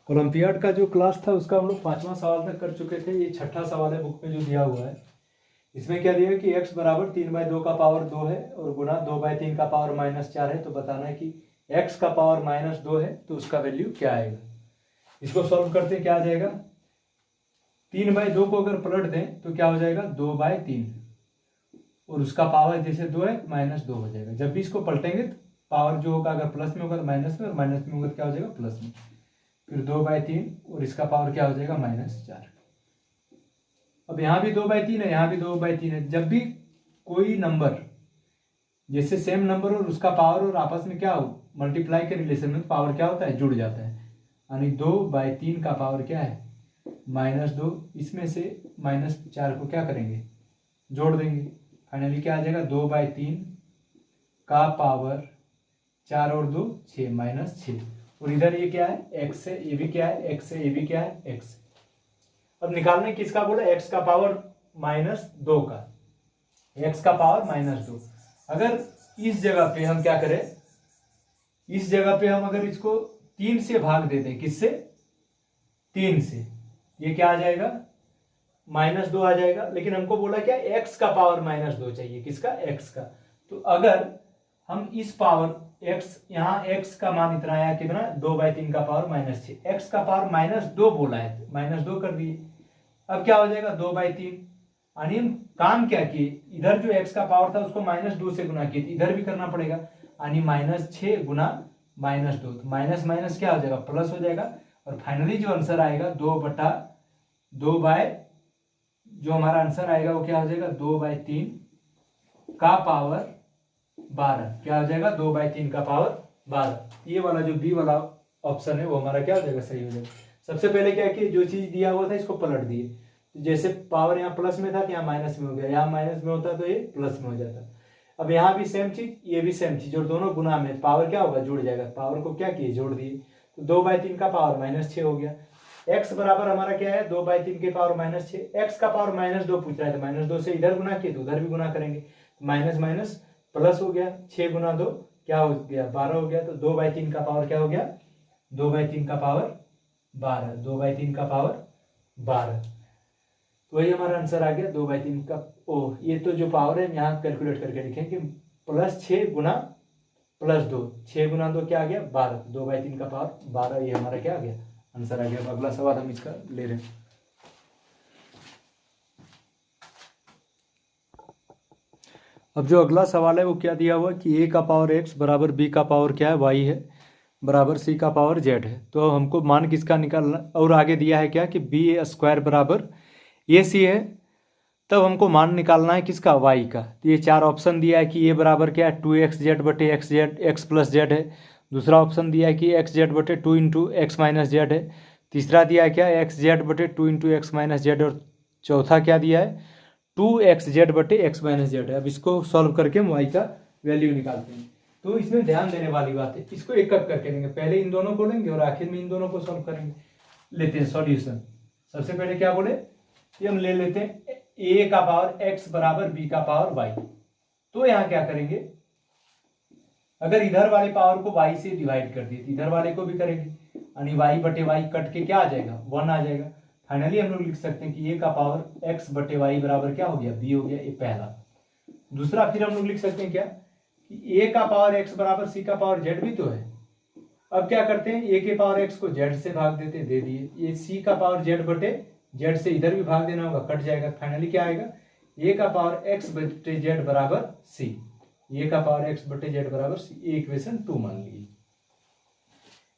Olympiad का जो class था उसका हम लोग 5वां सवाल तक कर चुके थे। ये 6ठा सवाल है बुक में जो दिया हुआ है। इसमें क्या दिया है कि x बराबर 3/2 का पावर 2 है और गुना 2/3 का पावर -4 है। तो बताना है कि x का पावर -2 है तो उसका वैल्यू क्या आएगा। इसको सॉल्व करते क्या आ जाएगा, 3/2 को अगर पलट दें तो क्या हो जाएगा 2/3 और उसका पावर जैसे 2 है -2 हो जाएगा। जब भी इसको पलटेंगे तो पावर जो होगा अगर प्लस में होगा तो माइनस में और माइनस में होगा तो क्या हो जाएगा प्लस में। फिर 2/3 और इसका पावर क्या हो जाएगा -4। अब यहाँ भी 2/3 है, यहाँ भी 2/3 है। जब भी कोई नंबर जैसे सेम नंबर और उसका पावर और आपस में क्या हो मल्टीप्लाई के रिलेशन में पावर क्या होता है जुड़ जाता है। यानी 2/3 का पावर क्या है -2, इसमें से -4 को क्या करेंगे जोड़ देंगे। फाइनली क्या आ जाएगा 2/3 का पावर 4 और 2 6 -6। और इधर ये क्या है x से ये भी क्या है x से ये भी क्या है x। अब निकालने किसका बोला x का पावर -2 का, x का पावर -2। अगर इस जगह पे हम क्या करें, इस जगह पे हम अगर इसको 3 से भाग देते हैं, किससे 3 से, ये क्या आ जाएगा -2 आ जाएगा। लेकिन हमको बोला क्या x का पावर -2 चाहिए, किसका x का। तो अगर हम इस पावर x, यहाँ x का मान इतना आया कितना 2/3 का पावर -6, x का पावर -2 बोला है तो -2 कर दिए। अब क्या हो जाएगा 2/3, यानी हम काम क्या किए, इधर जो x का पावर था उसको -2 से गुना किए, इधर भी करना पड़ेगा, यानी -6 गुना -2, तो माइनस माइनस क्या हो जाएगा प्लस हो जाएगा। और फाइनली जो आंसर आएगा 2/2 जो हमारा आंसर आएगा वो क्या हो जाएगा 2/3 का पावर 12। क्या हो जाएगा 2/3 का पावर 12। ये वाला जो बी वाला ऑप्शन है वो हमारा क्या हो जाएगा सही हो जाएगा। सबसे पहले क्या किया, जो चीज दिया हुआ था इसको पलट दिए, तो जैसे पावर यहाँ प्लस में था तो यहाँ माइनस में हो गया, यहाँ माइनस में होता तो ये प्लस में हो जाता। अब यहाँ भी सेम चीज ये भी सेम चीज और दोनों गुना में पावर क्या होगा जुड़ जाएगा। पावर को क्या किए जोड़ दिए, तो 2/3 का पावर -6 हो गया। x बराबर हमारा क्या है 2/3 के पावर -6, x का पावर -2 पूछ रहा है तो -2 से इधर गुना किए तो उधर भी गुना करेंगे, माइनस माइनस प्लस हो गया, 6 गुना 2 क्या हो गया 12 हो गया। तो 2/3 का पावर क्या हो गया 2/3 का पावर 12, 2/3 का पावर 12। तो वही हमारा आंसर आ गया 2/3 का। ओ ये तो जो पावर है यहाँ कैलकुलेट करके लिखेंगे +6 गुना +2, 6 गुना 2 क्या आ गया 12, 2/3 का पावर 12, ये हमारा क्या आ गया आंसर आ गया। अब अगला सवाल हम इसका ले रहे हैं। अब जो अगला सवाल है वो क्या दिया हुआ कि a का पावर x बराबर b का पावर क्या है y है बराबर c का पावर z है। तो हमको मान किसका निकालना, और आगे दिया है क्या कि b² बराबर ac है, तब हमको मान निकालना है किसका y का। तो ये 4 ऑप्शन दिया है कि a बराबर क्या है 2xz/xz x + z है। दूसरा ऑप्शन दिया है कि xz/2 × x - z है। तीसरा दिया है क्या xz/2 × x - z। और चौथा क्या दिया है 2xz/x - z है। अब इसको सॉल्व करके हम y का वैल्यू निकालते हैं। तो इसमें ध्यान देने वाली बात है, इसको एक एक करके लेंगे, पहले इन दोनों को लेंगे और आखिर में इन दोनों को सॉल्व करेंगे। लेते हैं सॉल्यूशन। सबसे पहले क्या बोले ये हम ले लेते हैं a का पावर x बराबर b का पावर y। तो यहाँ क्या करेंगे, अगर इधर वाले पावर को y से डिवाइड कर दिए तो इधर वाले को भी करेंगे, यानी y/y कट के क्या आ जाएगा 1 आ जाएगा। फाइनली हम लोग लिख सकते हैं कि a का पावर x/y बराबर क्या हो गया b हो गया, ये पहला। दूसरा फिर हम लोग लिख सकते हैं क्या कि a का पावर x बराबर c का पावर z भी तो है। अब क्या करते हैं a के पावर x को z से भाग देते हैं, दे दिए, ये c का पावर z/z से इधर भी भाग देना होगा कट जाएगा। फाइनली क्या आएगा a का पावर x/z बराबर c, a का पावर x/z बराबर c, ये इक्वेशन 2 मान लिए।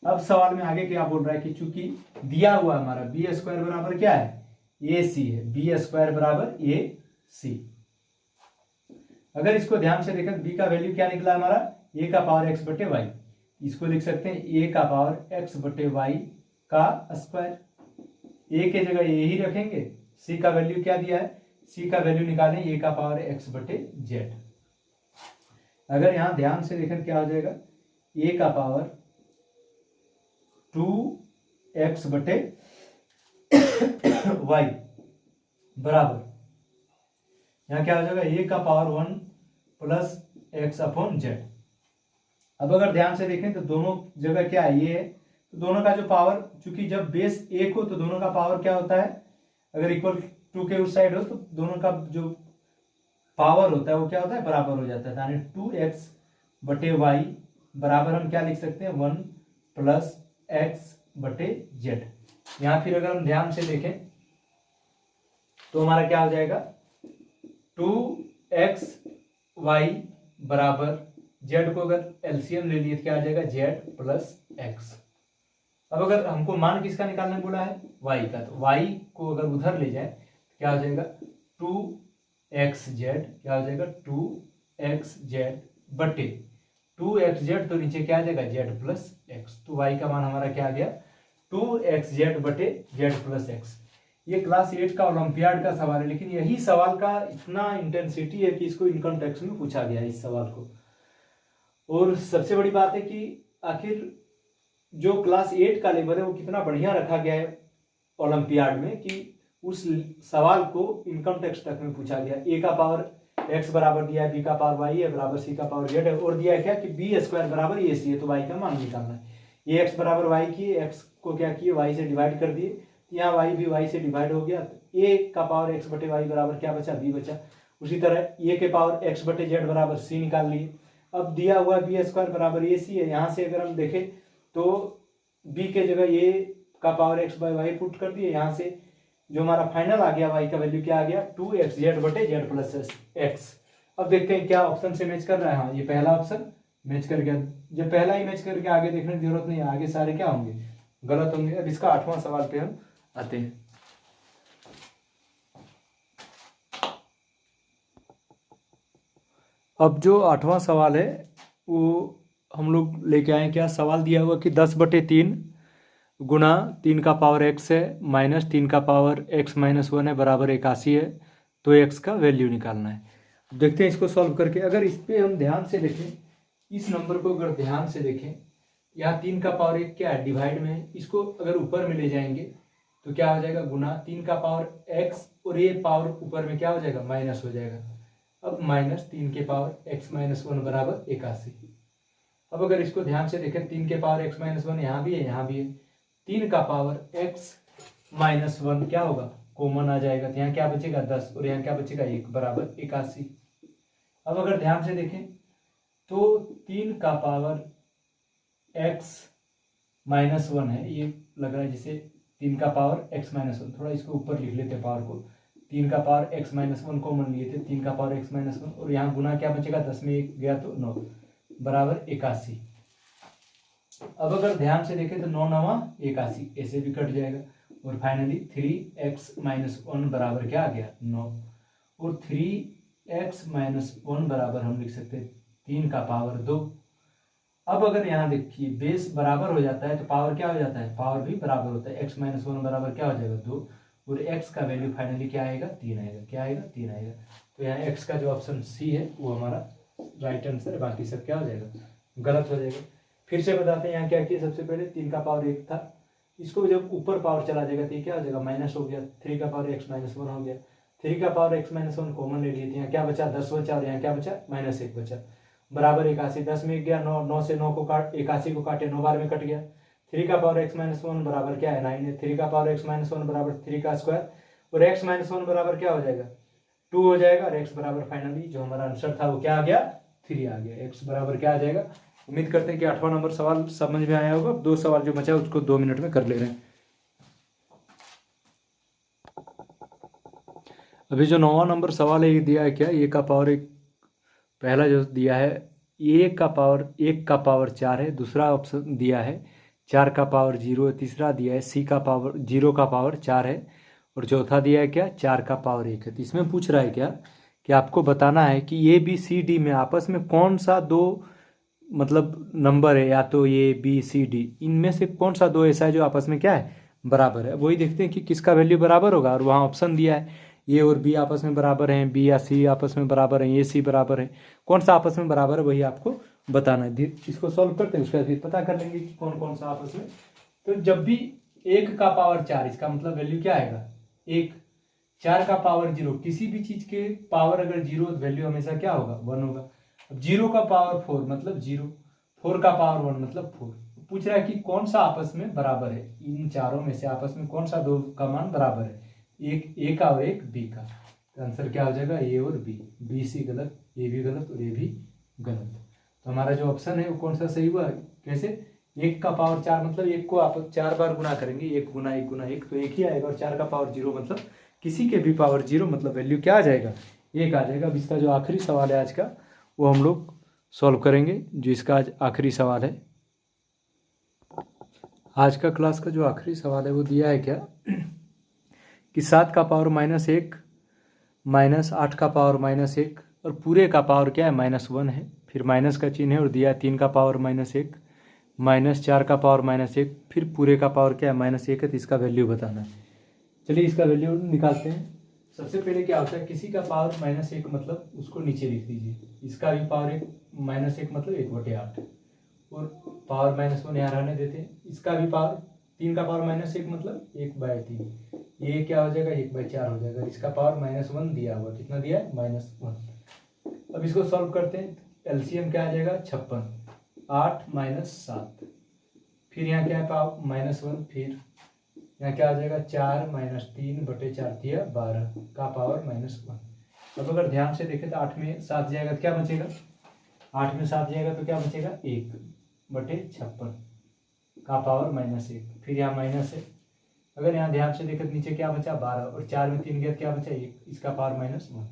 अब सवाल में आगे क्या बोल रहा है कि चूंकि दिया हुआ हमारा b² बराबर क्या है ac है, b² बराबर ac। अगर इसको ध्यान से देखें b का वैल्यू क्या निकला हमारा a का पावर x/y, इसको लिख सकते हैं a का पावर x/y का स्क्वायर। a के जगह a ही रखेंगे, c का वैल्यू क्या दिया है c का वैल्यू निकालें a का पावर x/z। अगर यहां ध्यान से देखें क्या हो जाएगा a का पावर 2x/y बराबर यहाँ क्या हो जाएगा a का पावर 1 + x/z। अब अगर ध्यान से देखें तो दोनों जगह क्या है ये है, तो दोनों का जो पावर, चूंकि जब बेस एक हो तो दोनों का पावर क्या होता है, अगर इक्वल टू के उस साइड हो तो दोनों का जो पावर होता है वो क्या होता है, बराबर हो जाता है। यानी 2x बटे वाई बराबर हम क्या लिख सकते हैं, 1 प्लस एक्स बटे जेड। यहाँ फिर अगर हम ध्यान से देखें तो हमारा क्या हो जाएगा, 2x वाई बराबर जेड को अगर एलसीएम ले लिए तो क्या आ जाएगा, जेड प्लस एक्स। अब अगर हमको मान किसका निकालने बोला है, y का, तो y को अगर उधर ले जाए तो क्या हो जाएगा, 2xz, क्या हो जाएगा 2xz बटे 2xz, तो नीचे क्या आ जाएगा z प्लस एक्स। तो y का मान हमारा क्या आ गया, 2xz बटे z प्लस एक्स। ये क्लास 8 का ओलंपियाड का सवाल है, लेकिन यही सवाल का इतना इंटेंसिटी है कि इसको इनकम टैक्स में पूछा गया है इस सवाल को। और सबसे बड़ी बात है कि आखिर जो क्लास 8 का लेवल है वो कितना बढ़िया रखा गया है ओलंपियाड में कि उस सवाल को इनकम टैक्स तक में पूछा गया। ए का पावर एक्स बराबर दिया है, बी का पावर वाई है बराबर सी का पावर जेड है, और दिया है क्या कि बी स्क्वायर बराबर ए सी है, तो वाई का मान निकालना है। ये एक्स बराबर वाई किए, एक्स को क्या किए, वाई से डिवाइड कर दिए, यहाँ वाई भी वाई से डिवाइड हो गया, तो ए का पावर एक्स बटे वाई बराबर क्या बचा, बी बचा। उसी तरह ए के पावर एक्स बटे जेड बराबर सी निकाल लिए। अब दिया हुआ बी स्क्वायर बराबर ए सी है, यहाँ से अगर हम देखें तो b के जगह a का power x by y put कर दिए, यहाँ से जो हमारा फाइनल आ गया y का वैल्यू क्या आ गया, 2xz बटे z प्लस एक्स। अब देखते हैं क्या ऑप्शन से मैच कर रहा है। हाँ, ये पहला ऑप्शन मैच कर गया। जब पहला ही मैच करके आगे देखने की जरूरत नहीं है, आगे सारे क्या होंगे, गलत होंगे। अब इसका 8वां सवाल पे हम आते हैं। अब जो 8वां सवाल है वो हम लोग लेके आए, क्या सवाल दिया हुआ कि 10/3 गुना 3 का पावर x है माइनस 3 का पावर x माइनस 1 है बराबर 81 है, तो x का वैल्यू निकालना है। अब देखते हैं इसको सॉल्व करके। अगर इस पे हम ध्यान से देखें, इस नंबर को अगर ध्यान से देखें, यहाँ 3 का पावर 1 क्या है, डिवाइड में है, इसको अगर ऊपर में ले जाएंगे तो क्या हो जाएगा, गुना 3 का पावर x, और ये पावर ऊपर में क्या हो जाएगा, माइनस हो जाएगा। अब माइनस 3 के पावर x माइनस 1 बराबर 81। अब अगर इसको ध्यान से देखें, 3 के पावर x माइनस 1 यहाँ भी है, यहाँ भी है, 3 का पावर x माइनस 1 क्या होगा, कॉमन आ जाएगा, तो यहाँ क्या बचेगा 10, और यहाँ क्या बचेगा 1 बराबर 81। अब अगर ध्यान से देखें तो 3 का पावर x माइनस 1 है, ये लग रहा है जिसे 3 का पावर x माइनस 1, थोड़ा इसको ऊपर लिख लेते हैं पावर को, 3 का पावर x माइनस 1 कॉमन लिए थे, 3 का पावर x माइनस 1, और यहाँ गुना क्या बचेगा, 10 में 1 गया तो 9 बराबर 81। अब अगर ध्यान से देखें तो 9 9 81, ऐसे भी कट जाएगा, और फाइनली 3x माइनस 1 बराबर क्या आ गया, 9, और 3x माइनस 1 बराबर हम लिख सकते हैं 3 का पावर 2। अब अगर यहाँ देखिए बेस बराबर हो जाता है तो पावर क्या हो जाता है, पावर भी बराबर होता है, x माइनस 1 बराबर क्या हो जाएगा 2, और x का वैल्यू फाइनली क्या आएगा, 3 आएगा, क्या आएगा 3 आएगा। तो यहाँ x का जो ऑप्शन सी है वो हमारा राइट आंसर है, बाकी सब क्या हो जाएगा, गलत हो जाएगा। फिर से बताते हैं यहाँ क्या किया, सबसे पहले 3 का पावर 1 था, इसको जब ऊपर पावर चला जाएगा तो ये क्या हो जाएगा, माइनस हो गया, 3 का पावर x माइनस 1 हो गया, 3 का पावर x माइनस 1 कॉमन ले लिए थे, यहाँ क्या बचा 10 बचा, और यहाँ क्या बचा माइनस 1 बचा, बराबर 81। 10 में 1 गया, 9, 9 से 9 को काट, 81 को काटे 9 बार में कट गया। 3 का पावर x माइनस 1 बराबर क्या है, 9 है, 3 का पावर x माइनस 1 बराबर 3 का स्क्वायर, और x माइनस 1 बराबर क्या हो जाएगा, 2 हो जाएगा, और x बराबर फाइनली जो हमारा आंसर था वो क्या आ गया, 3 आ गया। x बराबर क्या आ जाएगा। उम्मीद करते हैं कि 8वां नंबर सवाल समझ में आया होगा। 2 सवाल जो बचा है उसको 2 मिनट में कर ले रहे हैं। अभी जो 9वां नंबर सवाल है ये दिया है क्या, ए का पावर एक, पहला जो दिया है ए का पावर 1 का पावर 4 है, दूसरा ऑप्शन दिया है 4 का पावर 0 है, तीसरा दिया है सी का पावर 0 का पावर 4 है, और चौथा दिया है क्या 4 का पावर 1 है। तो इसमें पूछ रहा है क्या कि आपको बताना है कि ए बी सी डी में आपस में कौन सा दो मतलब नंबर है, या तो ए बी सी डी, इनमें से कौन सा दो ऐसा है जो आपस में क्या है, बराबर है। वही देखते हैं कि किसका वैल्यू बराबर होगा, और वहाँ ऑप्शन दिया है ए और बी आपस में बराबर हैं, बी या सी आपस में बराबर हैं, ए सी बराबर है, कौन सा आपस में बराबर है वही आपको बताना है। इसको सॉल्व करते हैं, उसके बाद फिर पता कर लेंगे कि कौन कौन सा आपस में। तो जब भी 1 का पावर 4, इसका मतलब वैल्यू क्या आएगा 1, 4 का पावर 0, किसी भी चीज के पावर अगर 0 तो वैल्यू हमेशा क्या होगा 1 होगा। अब 0 का पावर 4 मतलब 0, 4 का पावर 1 मतलब 4, पूछ रहा है कि कौन सा आपस में बराबर है, इन चारों में से आपस में कौन सा दो का मान बराबर है, एक ए का और एक बी का। तो आंसर क्या हो जाएगा, ए और बी। बी सी गलत, ए भी गलत और ए भी गलत। तो हमारा जो ऑप्शन है वो कौन सा सही हुआ, कैसे, 1 का पावर 4 मतलब 1 को आप 4 बार गुना करेंगे, 1 गुना 1 गुना 1 तो 1 ही आएगा, और 4 का पावर 0 मतलब किसी के भी पावर 0 मतलब वैल्यू क्या आ जाएगा, 1 आ जाएगा। अब इसका जो आखिरी सवाल है आज का वो हम लोग सॉल्व करेंगे। जो इसका आज आखिरी सवाल है, आज का क्लास का जो आखिरी सवाल है वो दिया है क्या कि 7 का पावर -1 माइनस 8 का पावर -1 और पूरे का पावर क्या है -1 है, फिर माइनस का चिन्ह है, और दिया है 3 का पावर -1 माइनस 4 का पावर -1 फिर पूरे का पावर क्या है -1 है। तो इसका वैल्यू बताना है। चलिए इसका वैल्यू निकालते हैं। सबसे पहले क्या होता है, किसी का पावर -1 मतलब उसको नीचे लिख दीजिए, इसका भी पावर -1 मतलब 1/8 और पावर -1 यहाँ रहने देते हैं। इसका भी पावर 3 का पावर -1 मतलब 1/3, ये क्या हो जाएगा 1/4 हो जाएगा। इसका पावर -1 दिया हुआ, कितना दिया है -1। अब इसको सॉल्व करते हैं, एलसीएम क्या आ जाएगा 56, 8 - 7, फिर यहाँ क्या है पावर -1, फिर यहाँ क्या आ जाएगा 4 - 3/4 दिया 12 का पावर -1। अब अगर ध्यान से देखें तो 8 में 7 जाएगा तो क्या बचेगा, 8 में 7 जाएगा तो क्या बचेगा 1/56 का पावर -1, फिर यहाँ माइनस है। अगर यहाँ ध्यान से देखें तो नीचे क्या बचा 12 और 4 में 3 गया क्या बचा 1, इसका पावर -1।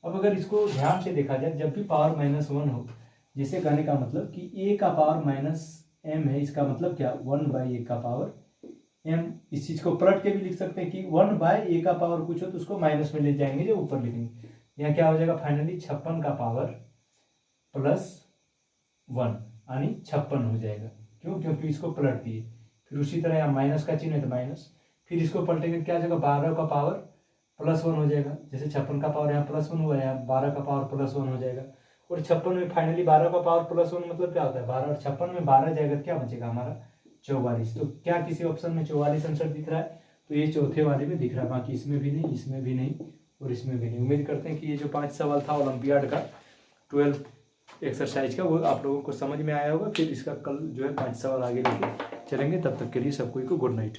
अब अगर इसको ध्यान से देखा जाए, जब भी पावर -1 हो, जिसे कहने का मतलब कि a का पावर -m है, इसका मतलब क्या 1/a का पावर m। इस चीज को पलट के भी लिख सकते हैं कि 1/a का पावर कुछ हो तो उसको माइनस में ले जाएंगे, जो ऊपर लिखेंगे। यहाँ क्या हो जाएगा फाइनली 56 का पावर +1 यानी 56 हो जाएगा। क्यों, क्योंकि इसको पलट दिए। फिर उसी तरह यहाँ माइनस का चिन्ह है तो माइनस, फिर इसको पलटेंगे तो क्या हो जाएगा 12 का पावर +1 हो जाएगा। जैसे 56 का पावर यहाँ +1 हुआ है, यहाँ 12 का पावर +1 हो जाएगा। और 56 में फाइनली 12 का पावर +1 मतलब क्या होता है 12, और 56 में 12 जाएगा तो क्या बचेगा हमारा 44। तो क्या किसी ऑप्शन में 44 आंसर दिख रहा है, तो ये चौथे वाले में दिख रहा है, बाकी इसमें भी नहीं, इसमें भी नहीं और इसमें भी नहीं। उम्मीद करते हैं कि ये जो 5 सवाल था ओलंपियाड का 12 एक्सरसाइज का वो आप लोगों को समझ में आया होगा। फिर इसका कल जो है 5 सवाल आगे लेके चलेंगे। तब तक के लिए सब कोई को गुड नाइट।